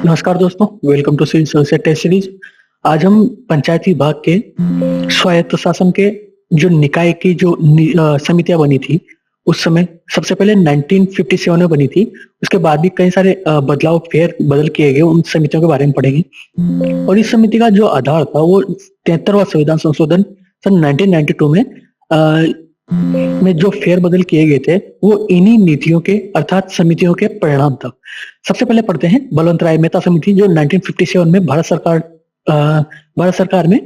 नमस्कार दोस्तों, welcome to civil services test series. आज हम पंचायती विभाग के स्वायत्त शासन के जो निकाय की जो समितियां बनी थी उस समय सबसे पहले 1957 में बनी थी। उसके बाद भी कई सारे बदलाव फेर बदल किए गए, उन समितियों के बारे में पढ़ेंगे। और इस समिति का जो आधार था वो 73वां संविधान संशोधन सन 1992 में जो फेर बदल किए गए थे वो इन्हीं नीतियों के अर्थात समितियों के परिणाम था। सबसे पहले पढ़ते हैं बलवंत राय मेहता समिति, जो 1957 में भारत सरकार ने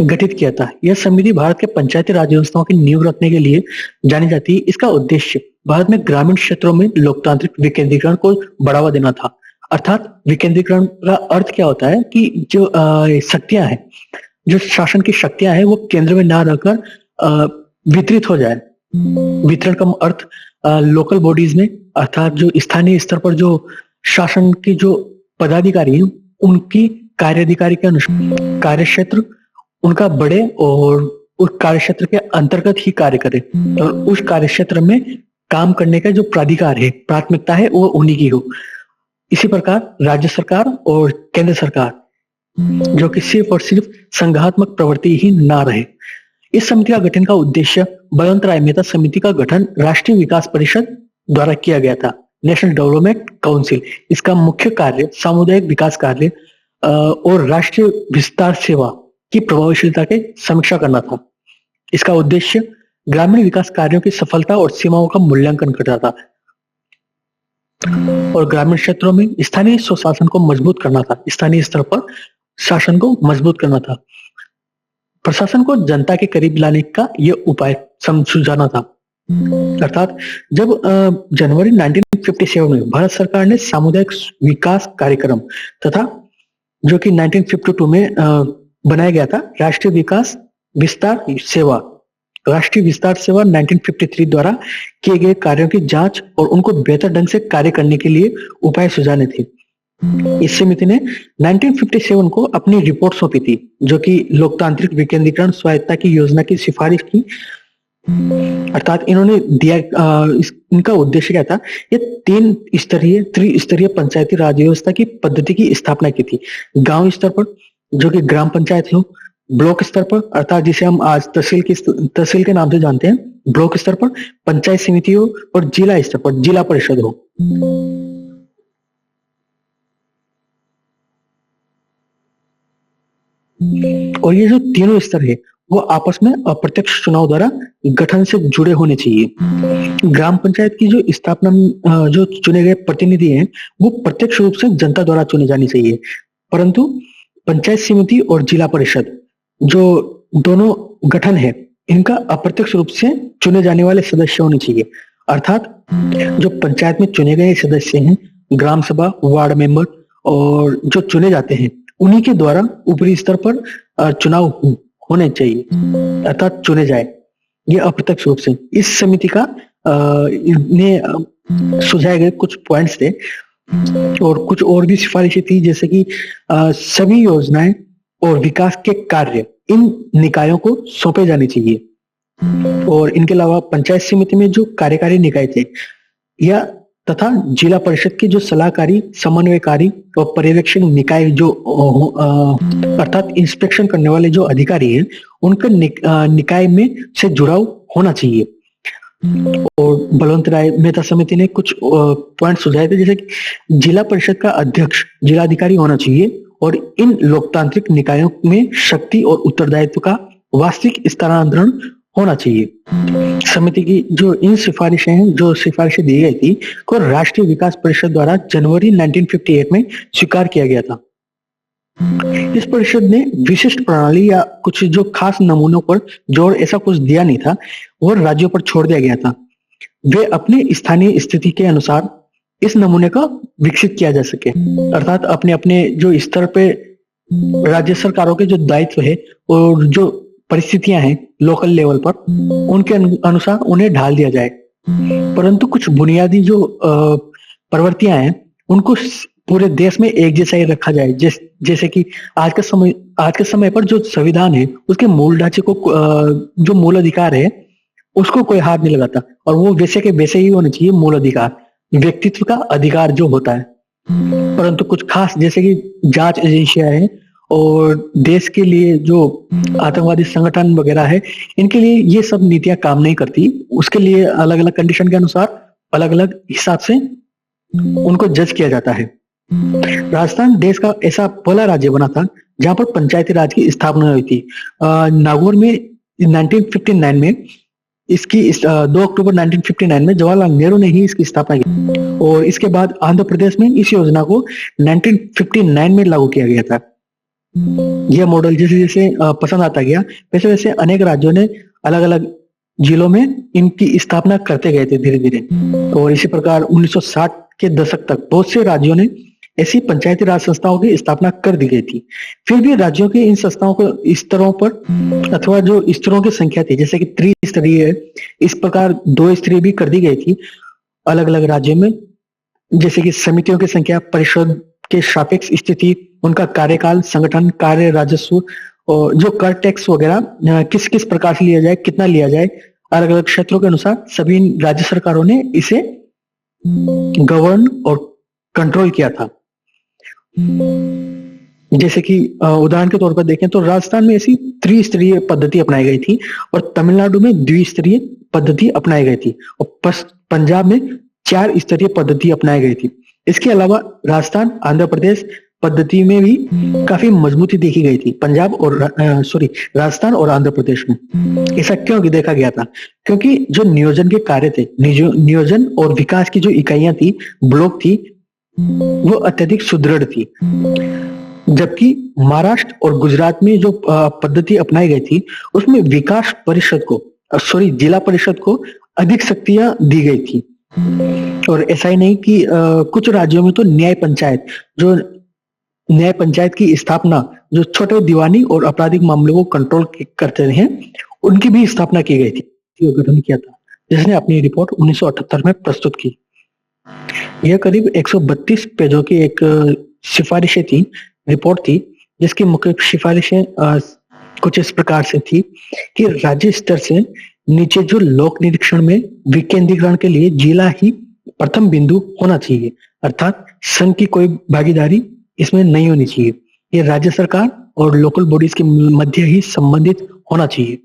गठित किया था। यह समिति भारत के पंचायती राज व्यवस्थाओं की नींव रखने के लिए जानी जाती है। इसका उद्देश्य भारत में ग्रामीण क्षेत्रों में लोकतांत्रिक विकेंद्रीकरण को बढ़ावा देना था। अर्थात विकेंद्रीकरण का अर्थ क्या होता है कि जो शक्तियां हैं, जो शासन की शक्तियां हैं वो केंद्र में ना रहकर वितरित हो जाए। वितरण का अर्थ लोकल बॉडीज में अर्थात जो स्थानीय स्तर पर जो शासन की जो पदाधिकारी हैं उनकी कार्याधिकारी के अनुसार कार्य क्षेत्र उनका बढ़े और उस कार्य क्षेत्र के अंतर्गत ही कार्य करे और उस कार्य क्षेत्र में काम करने का जो प्राधिकार है, प्राथमिकता है, वो उन्हीं की हो। इसी प्रकार राज्य सरकार और केंद्र सरकार जो कि सिर्फ और सिर्फ संघात्मक प्रवृत्ति ही ना रहे। इस समिति का गठन का उद्देश्य बलवंत राय मेहता समिति का गठन राष्ट्रीय विकास परिषद द्वारा किया गया था, नेशनल डेवलपमेंट काउंसिल। इसका मुख्य कार्य सामुदायिक विकास कार्य और राष्ट्रीय विस्तार सेवा की प्रभावशीलता के समीक्षा करना था। इसका उद्देश्य ग्रामीण विकास कार्यों की सफलता और सीमाओं का मूल्यांकन करना था और ग्रामीण क्षेत्रों में स्थानीय स्वशासन को मजबूत करना था। स्थानीय स्तर पर शासन को मजबूत करना था। प्रशासन को जनता के करीब लाने का यह उपाय सुझाना था। अर्थात जब जनवरी 1957 में भारत सरकार ने सामुदायिक विकास कार्यक्रम तथा जो कि 1952 में बनाया गया था राष्ट्रीय विस्तार सेवा 1953 द्वारा किए गए कार्यों की जांच और उनको बेहतर ढंग से कार्य करने के लिए उपाय सुझाने थे। इस समिति ने 1957 को अपनी रिपोर्ट सौंपी थी, जो कि लोकतांत्रिक विकेंद्रीकरण स्वायत्तता की योजना की सिफारिश की। अर्थात इन्होंने दिया इनका उद्देश्य क्या था, ये त्रिस्तरीय पंचायती राज व्यवस्था की पद्धति की स्थापना की थी। गांव स्तर पर जो कि ग्राम पंचायत हो, ब्लॉक स्तर पर अर्थात जिसे हम आज तहसील के नाम से जानते हैं, ब्लॉक स्तर पर पंचायत समिति हो और जिला स्तर पर जिला परिषद हो। और ये जो तीनों स्तर है वो आपस में अप्रत्यक्ष चुनाव द्वारा गठन से जुड़े होने चाहिए। ग्राम पंचायत की जो स्थापना जो चुने गए प्रतिनिधि हैं वो प्रत्यक्ष रूप से जनता द्वारा चुने जानी चाहिए, परंतु पंचायत समिति और जिला परिषद जो दोनों गठन है इनका अप्रत्यक्ष रूप से चुने जाने वाले सदस्य होने चाहिए। अर्थात जो पंचायत में चुने गए सदस्य हैं, ग्राम सभा, वार्ड मेंबर और जो चुने जाते हैं उन्हीं के द्वारा ऊपरी स्तर पर चुनाव होने चाहिए, अर्थात चुने जाए। ये अप्रत्यक्ष रूप से इस समिति का सुझाए गए कुछ पॉइंट्स थे और कुछ और भी सिफारिशें थी, जैसे कि सभी योजनाएं और विकास के कार्य इन निकायों को सौंपे जाने चाहिए। और इनके अलावा पंचायत समिति में जो कार्यकारी निकाय थे या तथा जिला परिषद के जो सलाहकारी, समन्वयकारी और पर्यवेक्षण निकाय जो अर्थात इंस्पेक्शन करने वाले जो अधिकारी हैं उनका निकाय में से जुड़ाव होना चाहिए। और बलवंत राय मेहता समिति ने कुछ पॉइंट सुझाए थे, जैसे कि जिला परिषद का अध्यक्ष जिलाधिकारी होना चाहिए और इन लोकतांत्रिक निकायों में शक्ति और उत्तरदायित्व का वास्तविक स्थानांतरण होना चाहिए। समिति की जो इन सिफारिशें हैं, जो सिफारिशें दी गई थी, को राष्ट्रीय विकास परिषद द्वारा जनवरी 1958 में स्वीकार किया गया था। इस परिषद ने विशिष्ट प्रणाली या कुछ जो खास नमूनों पर जोर ऐसा कुछ दिया नहीं था, वो राज्यों पर छोड़ दिया गया था। वे अपने स्थानीय स्थिति के अनुसार इस नमूने का विकसित किया जा सके। अर्थात अपने अपने जो स्तर पे राज्य सरकारों के जो दायित्व है और जो परिस्थितियां हैं लोकल लेवल पर, उनके अनुसार उन्हें ढाल दिया जाए, परंतु कुछ बुनियादी जो प्रवृत्तियां हैं उनको पूरे देश में एक जैसा ही रखा जाए। जैसे कि आज के समय पर जो संविधान है उसके मूल ढांचे को जो मूल अधिकार है उसको कोई हाथ नहीं लगाता और वो वैसे के वैसे ही होने चाहिए। मूल अधिकार व्यक्तित्व का अधिकार जो होता है परंतु कुछ खास जैसे कि जांच एजेंसियां हैं और देश के लिए जो आतंकवादी संगठन वगैरह है, इनके लिए ये सब नीतियां काम नहीं करती। उसके लिए अलग अलग कंडीशन के अनुसार अलग अलग हिसाब से उनको जज किया जाता है। राजस्थान देश का ऐसा पहला राज्य बना था जहां पर पंचायती राज की स्थापना हुई थी। नागौर में 1959 में 2 अक्टूबर 1959 में जवाहरलाल नेहरू ने ही इसकी स्थापना की और इसके बाद आंध्र प्रदेश में इस योजना को 1959 में लागू किया गया था। यह मॉडल जैसे जैसे पसंद आता गया, वैसे वैसे अनेक राज्यों ने अलग अलग जिलों में इनकी स्थापना करते गए थे धीरे धीरे। और इसी प्रकार 1960 के दशक तक बहुत से राज्यों ने ऐसी पंचायती राज संस्थाओं की स्थापना कर दी गई थी। फिर भी राज्यों के इन संस्थाओं को स्तरों पर अथवा जो स्तरों की संख्या थी, जैसे कि त्रिस्तरीय, इस प्रकार 2 स्तरीय भी कर दी गई थी अलग अलग राज्यों में। जैसे कि समितियों की संख्या, परिषद के सापेक्ष स्थिति, उनका कार्यकाल, संगठन, कार्य, राजस्व और जो कर टैक्स वगैरह किस किस प्रकार से लिया जाए, कितना लिया जाए, अलग अलग क्षेत्रों के अनुसार सभी राज्य सरकारों ने इसे गवर्न और कंट्रोल किया था। जैसे कि उदाहरण के तौर पर देखें तो राजस्थान में ऐसी त्रिस्तरीय पद्धति अपनाई गई थी और तमिलनाडु में द्विस्तरीय पद्धति अपनाई गई थी और पंजाब में 4 स्तरीय पद्धति अपनाई गई थी। इसके अलावा राजस्थान, आंध्र प्रदेश पद्धति में भी काफी मजबूती देखी गई थी राजस्थान और आंध्र प्रदेश में। ऐसा क्यों देखा गया था? क्योंकि जो नियोजन के कार्य थे, नियोजन और विकास की जो इकाइयां थी, ब्लॉक थी, वो अत्यधिक सुदृढ़ थी। जबकि महाराष्ट्र और गुजरात में जो पद्धति अपनाई गई थी उसमें जिला परिषद को अधिक शक्तियां दी गई थी। और ऐसा ही नहीं कि कुछ राज्यों में तो न्याय पंचायत की स्थापना, जो छोटे दीवानी और आपराधिक मामलों को कंट्रोल करते हैं, उनकी भी स्थापना की गई थी, गठन किया था, जिसने अपनी रिपोर्ट 1978 में प्रस्तुत की। यह करीब 132 पेजों की एक सिफारिशें थी, रिपोर्ट थी, जिसकी मुख्य सिफारिशें कुछ इस प्रकार से थी कि राज्य स्तर से नीचे जो लोक निरीक्षण में विकेंद्रीकरण के लिए जिला ही प्रथम बिंदु होना चाहिए, अर्थात संघ की कोई भागीदारी इसमें नहीं होनी चाहिए। ये राज्य सरकार और लोकल बॉडीज के मध्य ही संबंधित होना चाहिए।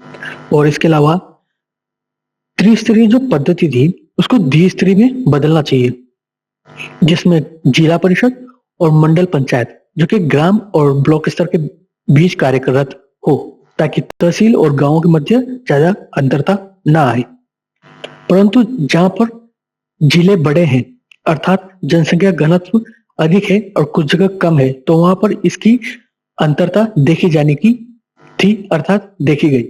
और इसके अलावा त्रिस्तरीय जो पद्धति थी उसको द्विस्तरीय में बदलना चाहिए, जिसमें जिला परिषद और मंडल पंचायत जो कि ग्राम और ब्लॉक स्तर के बीच कार्यरत हो, ताकि तहसील और गांवों के मध्य ज्यादा अंतरता ना आए। परंतु जहां पर जिले बड़े हैं, अर्थात जनसंख्या घनत्व अधिक है और कुछ जगह कम है, तो वहां पर इसकी अंतरता देखी जाने की थी, अर्थात देखी गई।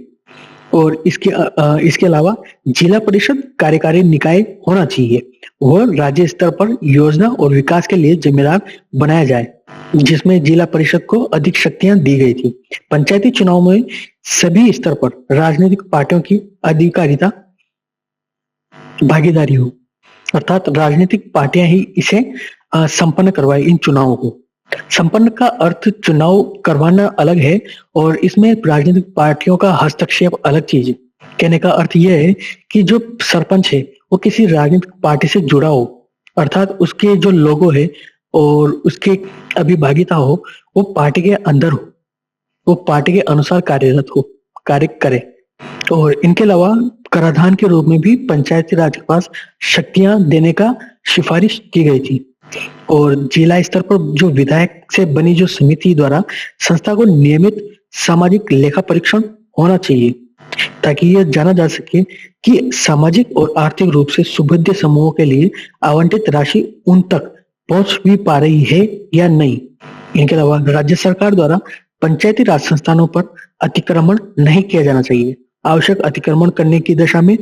और इसके अलावा जिला परिषद कार्यकारी निकाय होना चाहिए, वह राज्य स्तर पर योजना और विकास के लिए जिम्मेदार बनाया जाए, जिसमें जिला परिषद को अधिक शक्तियां दी गई थी। पंचायती चुनाव में सभी स्तर पर राजनीतिक पार्टियों की अधिकारिता भागीदारी हो, अर्थात राजनीतिक पार्टियां ही इसे संपन्न करवाए इन चुनावों को। संपन्न का अर्थ चुनाव करवाना अलग है और इसमें राजनीतिक पार्टियों का हस्तक्षेप अलग चीज है। कहने का अर्थ यह है कि जो सरपंच है वो किसी राजनीतिक पार्टी से जुड़ा हो, अर्थात उसके जो लोगो है और उसके अभिभागिता हो वो पार्टी के अंदर हो, वो पार्टी के अनुसार कार्य करे। और इनके अलावा कराधान के रूप में भी पंचायती राज के पास शक्तियां देने का सिफारिश की गई थी। और जिला स्तर पर जो विधायक से बनी जो समिति द्वारा संस्था को नियमित सामाजिक लेखा परीक्षण होना चाहिए, ताकि यह जाना जा सके कि सामाजिक और आर्थिक रूप से सुभद्य समूहों के लिए आवंटित राशि उन तक पहुंच भी पा रही है या नहीं। इनके अलावा राज्य सरकार द्वारा पंचायती राज संस्थानों पर अतिक्रमण नहीं किया जाना चाहिए। आवश्यक अतिक्रमण करने की दशा में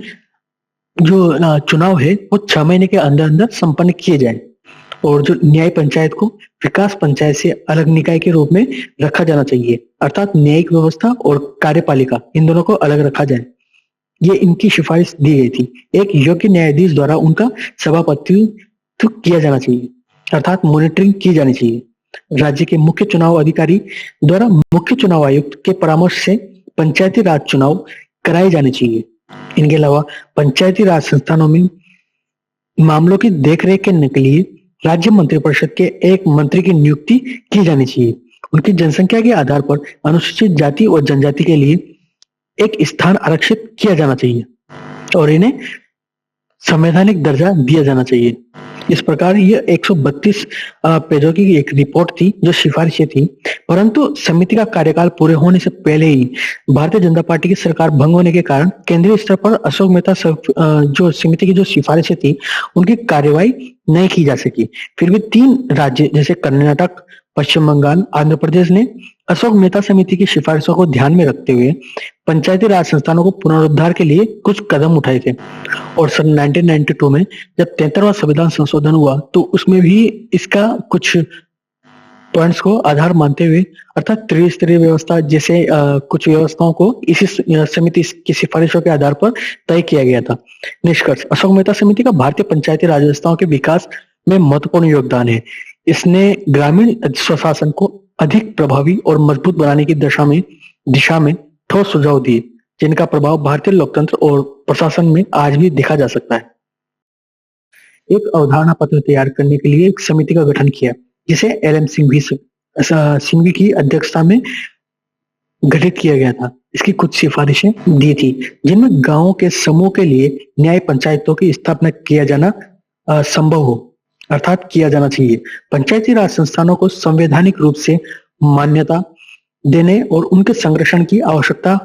जो चुनाव है वो 6 महीने के अंदर अंदर संपन्न किए जाए। और जो न्याय पंचायत को विकास पंचायत से अलग निकाय के रूप में रखा जाना चाहिए, अर्थात न्यायिक व्यवस्था और कार्यपालिका इन दोनों को अलग रखा जाए। ये इनकी सिफारिश दी गई थी। एक योग्य न्यायाधीश द्वारा उनका सभापतित्व किया जाना चाहिए, अर्थात मॉनिटरिंग की जानी चाहिए। राज्य के मुख्य चुनाव अधिकारी द्वारा मुख्य चुनाव आयुक्त के परामर्श से पंचायती राज चुनाव कराए जाने चाहिए। इनके अलावा पंचायती राज संस्थानों में मामलों की देखरेख करने के लिए राज्य मंत्रिपरिषद के एक मंत्री की नियुक्ति की जानी चाहिए। उनकी जनसंख्या के आधार पर अनुसूचित जाति और जनजाति के लिए एक स्थान आरक्षित किया जाना चाहिए और इन्हें संवैधानिक दर्जा दिया जाना चाहिए। इस प्रकार यह 132 पेजों की एक रिपोर्ट थी जो सिफारिशें थी, परंतु समिति का कार्यकाल पूरे होने से पहले ही भारतीय जनता पार्टी की सरकार भंग होने के कारण केंद्रीय स्तर पर अशोक मेहता जो समिति की जो सिफारिशें थी उनकी कार्यवाही नहीं की जा सकी। फिर भी 3 राज्य जैसे कर्नाटक, पश्चिम बंगाल, आंध्र प्रदेश ने अशोक मेहता समिति की सिफारिशों को ध्यान में रखते हुए पंचायती राज संस्थानों को पुनरुद्धार के लिए कुछ कदम उठाए थे। और सन 1992 में जब 73वां संविधान संशोधन हुआ तो उसमें भी इसका कुछ पॉइंट्स को आधार मानते हुए अर्थात त्रिस्तरीय व्यवस्था जैसे कुछ व्यवस्थाओं को इसी समिति की सिफारिशों के आधार पर तय किया गया था। निष्कर्ष, अशोक मेहता समिति का भारतीय पंचायती राज व्यवस्थाओं के विकास में महत्वपूर्ण योगदान है। इसने ग्रामीण स्वशासन को अधिक प्रभावी और मजबूत बनाने की दिशा में ठोस सुझाव दिए, जिनका प्रभाव भारतीय लोकतंत्र और प्रशासन में आज भी देखा जा सकता है। एक अवधारणा पत्र तैयार करने के लिए एक समिति का गठन किया, जिसे LM सिंघवी की अध्यक्षता में गठित किया गया था। इसकी कुछ सिफारिशें दी थी, जिनमें गांवों के समूह के लिए न्याय पंचायतों की स्थापना किया जाना संभव हो, अर्थात किया जाना चाहिए। पंचायती राज संस्थानों को संवैधानिक रूप से मान्यता देने और उनके संरक्षण की आवश्यकता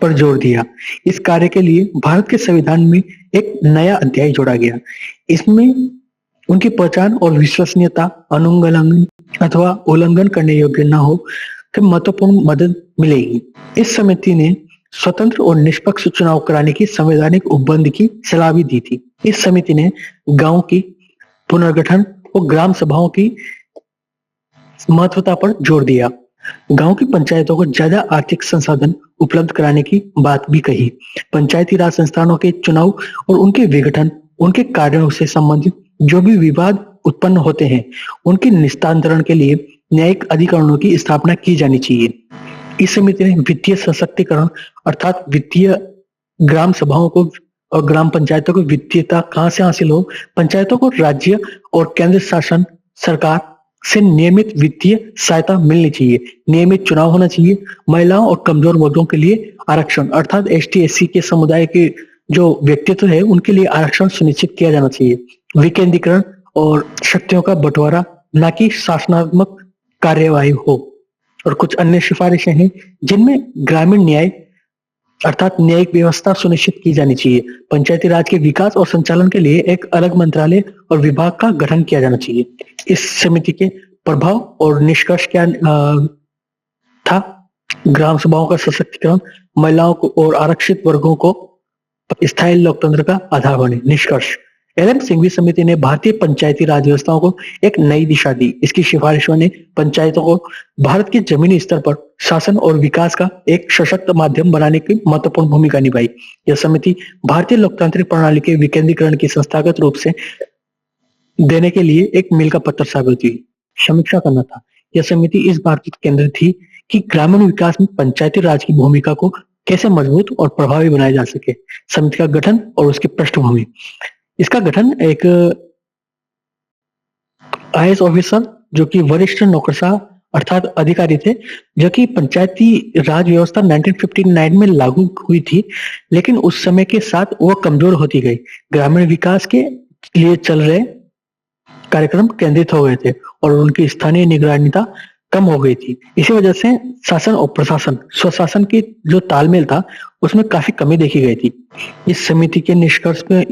पर जोर दिया। इस कार्य के लिए भारत के संविधान में एक नया अध्याय जोड़ा गया। इसमें उनकी पहचान और विश्वसनीयता अनुल्लंघन अथवा उल्लंघन करने योग्य न हो कि महत्वपूर्ण मदद मिलेगी। इस समिति ने स्वतंत्र और निष्पक्ष चुनाव कराने की संवैधानिक उपबंध की सलाह भी दी थी। इस समिति ने गांव की पुनर्गठन और ग्राम सभाओं की महत्वता पर जोर दिया। गांव की पंचायतों को ज्यादा आर्थिक संसाधन उपलब्ध कराने की बात भी कही। पंचायती राज संस्थानों के चुनाव और उनके विघटन, उनके कार्यों से संबंधित जो भी विवाद उत्पन्न होते हैं, उनके निस्तारण के लिए न्यायिक अधिकरणों की स्थापना की जानी चाहिए। इस समिति ने वित्तीय सशक्तिकरण अर्थात वित्तीय ग्राम सभाओं को और ग्राम पंचायतों को वित्तीयता कहां से हासिल हो, पंचायतों को राज्य और केंद्र शासन सरकार से नियमित वित्तीय सहायता मिलनी चाहिए, नियमित चुनाव होना चाहिए, महिलाओं और कमजोर वर्गों के लिए आरक्षण अर्थात ST SC के समुदाय के जो व्यक्तित्व है उनके लिए आरक्षण सुनिश्चित किया जाना चाहिए, विकेंद्रीकरण और शक्तियों का बंटवारा, न कि शासनात्मक कार्यवाही हो। और कुछ अन्य सिफारिशें हैं जिनमें ग्रामीण न्याय अर्थात न्यायिक व्यवस्था सुनिश्चित की जानी चाहिए। पंचायती राज के विकास और संचालन के लिए एक अलग मंत्रालय और विभाग का गठन किया जाना चाहिए। इस समिति के प्रभाव और निष्कर्ष क्या था? ग्राम सभाओं का सशक्तिकरण, महिलाओं को और आरक्षित वर्गों को स्थायी लोकतंत्र का आधार बने। निष्कर्ष, LM सिंघवी समिति ने भारतीय पंचायती राज व्यवस्थाओं को एक नई दिशा दी। इसकी सिफारिशों ने पंचायतों को भारत के जमीनी स्तर पर शासन और विकास का एक सशक्त माध्यम बनाने की महत्वपूर्ण भूमिका निभाई। यह समिति भारतीय लोकतांत्रिक प्रणाली के विकेंद्रीकरण की संस्थागत रूप से देने के लिए एक मील का पत्थर साबित हुई। समीक्षा करना था, यह समिति इस बात पर केंद्रित थी कि ग्रामीण विकास में पंचायती राज की भूमिका को कैसे मजबूत और प्रभावी बनाया जा सके। समिति का गठन और उसकी पृष्ठभूमि, इसका गठन एक IAS ऑफिसर जो कि वरिष्ठ नौकरशाह अर्थात अधिकारी थे, जो कि पंचायती राज व्यवस्था 1959 में लागू हुई थी, लेकिन उस समय के साथ वह कमजोर होती गई। ग्रामीण विकास के लिए चल रहे कार्यक्रम केंद्रित हो गए थे और उनकी स्थानीय निगरानीता कम हो गई थी। इसी वजह से शासन और प्रशासन स्वशासन की जो तालमेल था उसमें काफी कमी देखी गई थी। इस समिति के निष्कर्ष में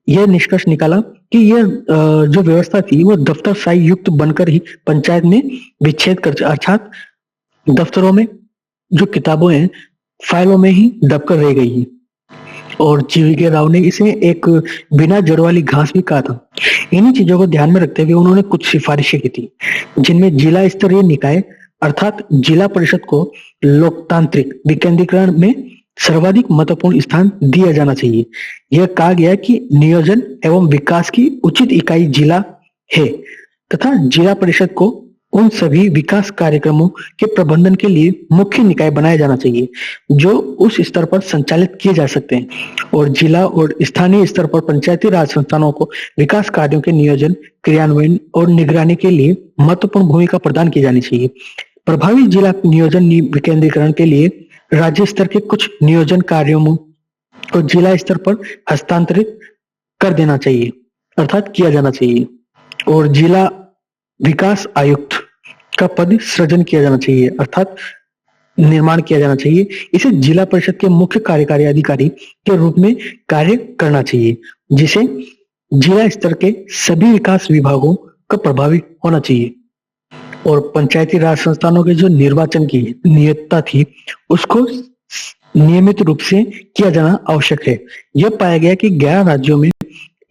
यह निष्कर्ष निकाला कि यह जो व्यवस्था थी वो दफ्तरशाही युक्त बनकर ही पंचायत में विच्छेद कर अर्थात दफ्तरों में जो किताबें हैं फाइलों में ही दबकर रह गई है। और GVK राव ने इसे एक बिना जड़ वाली घास भी कहा था। इन्हीं चीजों को ध्यान में रखते हुए उन्होंने कुछ सिफारिशें की थी, जिनमें जिला स्तरीय निकाय अर्थात जिला परिषद को लोकतांत्रिक विकेंद्रीकरण में सर्वाधिक महत्वपूर्ण स्थान दिया जाना चाहिए। यह कहा गया कि नियोजन एवं विकास की उचित इकाई जिला है तथा जिला परिषद को उन सभी विकास कार्यक्रमों के प्रबंधन के लिए मुख्य निकाय बनाया जाना चाहिए जो उस स्तर पर संचालित किए जा सकते हैं, और जिला और स्थानीय स्तर पर पंचायती राज संस्थानों को विकास कार्यों के नियोजन, क्रियान्वयन और निगरानी के लिए महत्वपूर्ण भूमिका प्रदान की जानी चाहिए। प्रभावी जिला नियोजन विकेंद्रीकरण के लिए राज्य स्तर के कुछ नियोजन कार्यों को जिला स्तर पर हस्तांतरित कर देना चाहिए, अर्थात किया जाना चाहिए, और जिला विकास आयुक्त का पद सृजन किया जाना चाहिए, अर्थात निर्माण किया जाना चाहिए। इसे जिला परिषद के मुख्य कार्यकारी अधिकारी के रूप में कार्य करना चाहिए, जिसे जिला स्तर के सभी विकास विभागों का प्रभावी होना चाहिए। और पंचायती राज संस्थानों के जो निर्वाचन की नियतता थी उसको नियमित रूप से किया जाना आवश्यक है। यह पाया गया कि 11 राज्यों में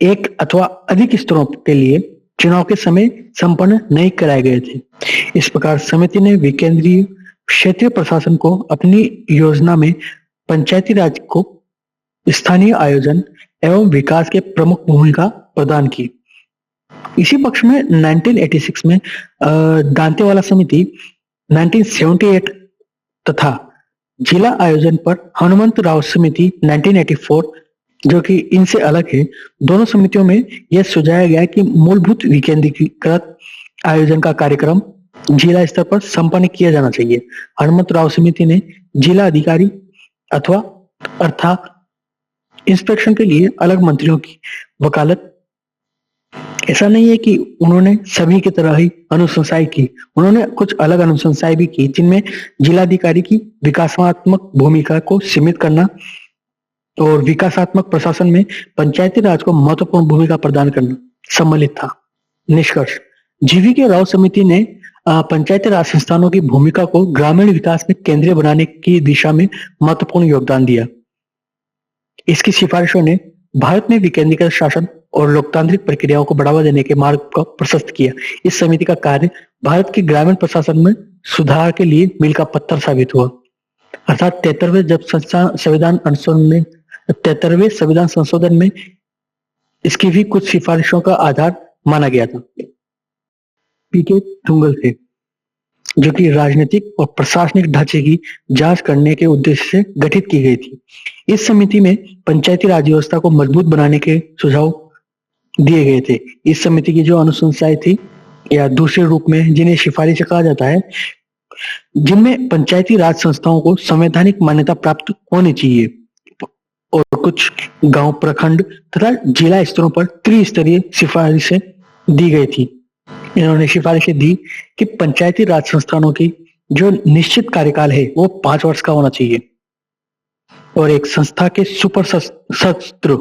एक अथवा अधिक स्तरों के लिए चुनाव के समय संपन्न नहीं कराए गए थे। इस प्रकार समिति ने विकेंद्रीय क्षेत्रीय प्रशासन को अपनी योजना में पंचायती राज को स्थानीय आयोजन एवं विकास के प्रमुख भूमिका प्रदान की। इसी पक्ष में 1986 में दांतेवाला समिति, 1978 तथा जिला आयोजन पर हनुमंत राव समिति 1984, जो कि इनसे अलग है, दोनों समितियों में यह सुझाया गया कि मूलभूत विकेंद्रीकृत आयोजन का कार्यक्रम जिला स्तर पर संपन्न किया जाना चाहिए। हनुमंत राव समिति ने जिला अधिकारी अथवा अर्थात इंस्पेक्शन के लिए अलग मंत्रियों की वकालत, ऐसा नहीं है कि उन्होंने सभी की तरह ही अनुशंसाएं की, उन्होंने कुछ अलग अनुशंसाएं भी की जिनमें जिलाधिकारी की विकासात्मक भूमिका को सीमित करना और विकासात्मक प्रशासन में पंचायती राज को महत्वपूर्ण भूमिका प्रदान करना सम्मिलित था। निष्कर्ष: जीवी के राव समिति ने पंचायती राज संस्थानों की भूमिका को ग्रामीण विकास में केंद्रीय बनाने की दिशा में महत्वपूर्ण योगदान दिया। इसकी सिफारिशों ने भारत में विकेंद्रीकृत शासन और लोकतांत्रिक प्रक्रियाओं को बढ़ावा देने के मार्ग को प्रशस्त किया। इस समिति का कार्य भारत के ग्रामीण प्रशासन में सुधार के लिए मील का पत्थर साबित हुआ। अर्थात 73वें संविधान संशोधन में इसकी भी कुछ सिफारिशों का आधार माना गया था। पीके थुंगल थे, जो कि राजनीतिक और प्रशासनिक ढांचे की जांच करने के उद्देश्य से गठित की गई थी। इस समिति में पंचायती राज व्यवस्था को मजबूत बनाने के सुझाव दिए गए थे। इस समिति की जो अनुशंसाएं थी, या दूसरे रूप में जिन्हें सिफारिशें कहा जाता है, जिनमें पंचायती राज संस्थाओं को संवैधानिक मान्यता प्राप्त होनी चाहिए और कुछ गांव, प्रखंड तथा जिला स्तरों पर त्रिस्तरीय सिफारिशें दी गई थी। इन्होंने सिफारिशें दी कि पंचायती राज संस्थानों की जो निश्चित कार्यकाल है वो 5 वर्ष का होना चाहिए और एक संस्था के सुपर सत्र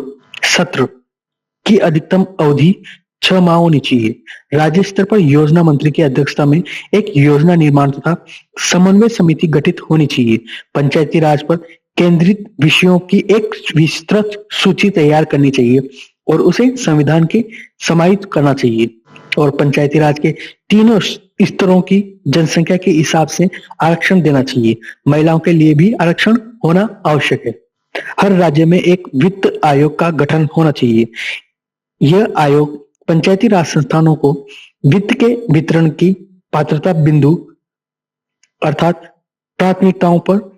की अधिकतम अवधि 6 माह होनी चाहिए। राज्य स्तर पर योजना मंत्री की अध्यक्षता में एक योजना निर्माण तथा समन्वय समिति गठित होनी चाहिए। पंचायती राज पर केंद्रित विषयों की एक विस्तृत सूची तैयार करनी चाहिए और उसे संविधान के समाहित करना चाहिए और पंचायती राज के तीनों स्तरों की जनसंख्या के हिसाब से आरक्षण देना चाहिए। महिलाओं के लिए भी आरक्षण होना आवश्यक है। हर राज्य में एक वित्त आयोग का गठन होना चाहिए। यह आयोग पंचायती राज संस्थानों को वित्त के वितरण की पात्रता बिंदु अर्थात प्राथमिकताओं पर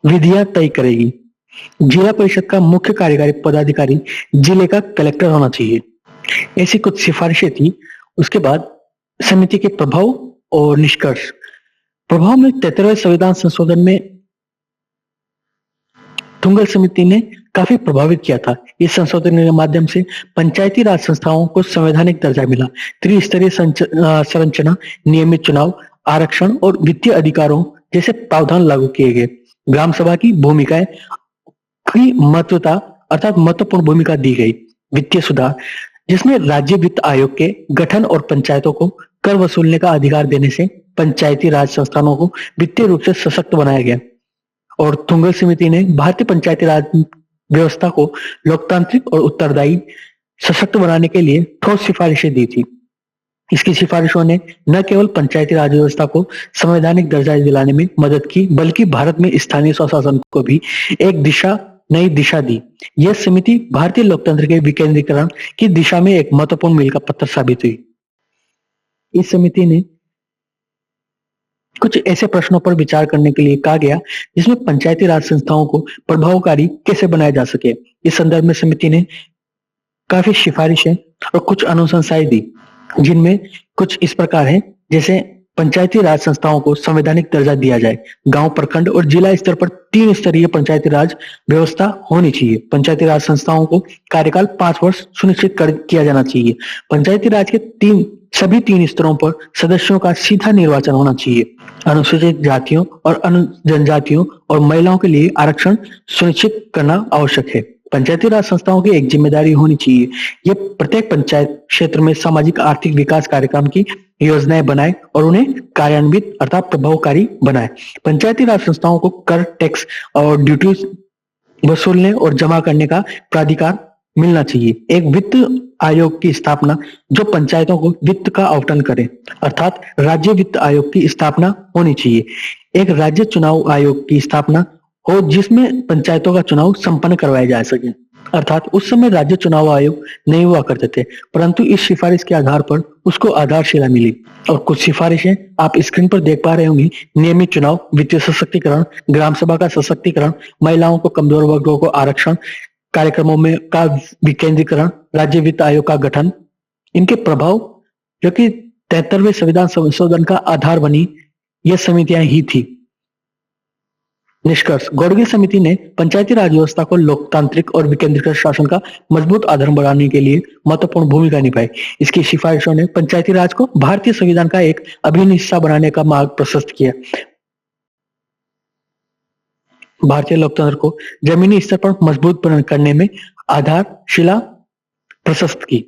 विधियां तय करेगी। जिला परिषद का मुख्य कार्यकारी पदाधिकारी जिले का कलेक्टर होना चाहिए। ऐसी कुछ सिफारिशें थी। उसके बाद समिति के प्रभाव और निष्कर्ष। प्रभाव में 73वें संविधान संशोधन में थुंगल समिति ने काफी प्रभावित किया था। इस संशोधन के माध्यम से पंचायती राज संस्थाओं को संवैधानिक दर्जा मिला। त्रिस्तरीय संरचना, नियमित चुनाव, आरक्षण और वित्तीय अधिकारों जैसे प्रावधान लागू किए गए। ग्राम सभा की भूमिकाएं की महत्वता अर्थात महत्वपूर्ण भूमिका दी गई। वित्तीय सुधार, जिसमें राज्य वित्त आयोग के गठन और पंचायतों को कर वसूलने का अधिकार देने से पंचायती राज संस्थानों को वित्तीय रूप से सशक्त बनाया गया। और थुंगल समिति ने भारतीय पंचायती राज व्यवस्था को लोकतांत्रिक और उत्तरदायी सशक्त बनाने के लिए ठोस सिफारिशें दी थी। इसकी सिफारिशों ने न केवल पंचायती राज व्यवस्था को संवैधानिक दर्जा दिलाने में मदद की, बल्कि भारत में स्थानीय स्वशासन को भी एक नई दिशा दी। यह समिति भारतीय लोकतंत्र के विकेंद्रीकरण की दिशा में एक महत्वपूर्ण मील का पत्थर साबित हुई। इस समिति ने कुछ ऐसे प्रश्नों पर विचार करने के लिए कहा गया जिसमें पंचायती राज संस्थाओं को प्रभावकारी कैसे बनाया जा सके। इस संदर्भ में समिति ने काफी सिफारिशें और कुछ अनुशंसाएं दी, जिनमें कुछ इस प्रकार है, जैसे पंचायती राज संस्थाओं को संवैधानिक दर्जा दिया जाए। गांव, प्रखंड और जिला स्तर पर 3 स्तरीय पंचायती राज व्यवस्था होनी चाहिए। पंचायती राज संस्थाओं को कार्यकाल 5 वर्ष सुनिश्चित किया जाना चाहिए। पंचायती राज के सभी 3 स्तरों पर सदस्यों का सीधा निर्वाचन होना चाहिए। अनुसूचित जातियों और जनजातियों और महिलाओं के लिए आरक्षण सुनिश्चित करना आवश्यक है। पंचायती राज संस्थाओं की एक जिम्मेदारी होनी चाहिए, ये प्रत्येक पंचायत क्षेत्र में सामाजिक आर्थिक विकास कार्यक्रम की योजनाएं बनाए और उन्हें कार्यान्वित अर्थात प्रभावकारी बनाए। पंचायती राज संस्थाओं को कर, टैक्स और ड्यूटी वसूलने और जमा करने का प्राधिकार मिलना चाहिए। एक वित्त आयोग की स्थापना जो पंचायतों को वित्त का आवंटन करे, अर्थात राज्य वित्त आयोग की स्थापना होनी चाहिए। एक राज्य चुनाव आयोग की स्थापना हो जिसमें पंचायतों का चुनाव संपन्न करवाया जा सके, अर्थात उस समय राज्य चुनाव आयोग नहीं हुआ करते थे, परंतु इस सिफारिश के आधार पर उसको आधारशिला मिली। और कुछ सिफारिशें आप स्क्रीन पर देख पा रहे होंगे। नियमित चुनाव, वित्तीय सशक्तिकरण, ग्राम सभा का सशक्तिकरण, महिलाओं को, कमजोर वर्गों को आरक्षण, कार्यक्रमों में का विकेंद्रीकरण, राज्य वित्त आयोग का गठन। इनके प्रभाव जो कि 73वें संविधान संशोधन का आधार बनी, यह समितियां ही थी। निष्कर्ष, गौड़गिल समिति ने पंचायती राज व्यवस्था को लोकतांत्रिक और विकेंद्रीकृत शासन का मजबूत आधार बनाने के लिए महत्वपूर्ण भूमिका निभाई। इसकी सिफारिशों ने पंचायती राज को भारतीय संविधान का एक अभिन्न हिस्सा बनाने का मार्ग प्रशस्त किया। भारतीय लोकतंत्र को जमीनी स्तर पर मजबूत करने में आधारशिला प्रशस्त की।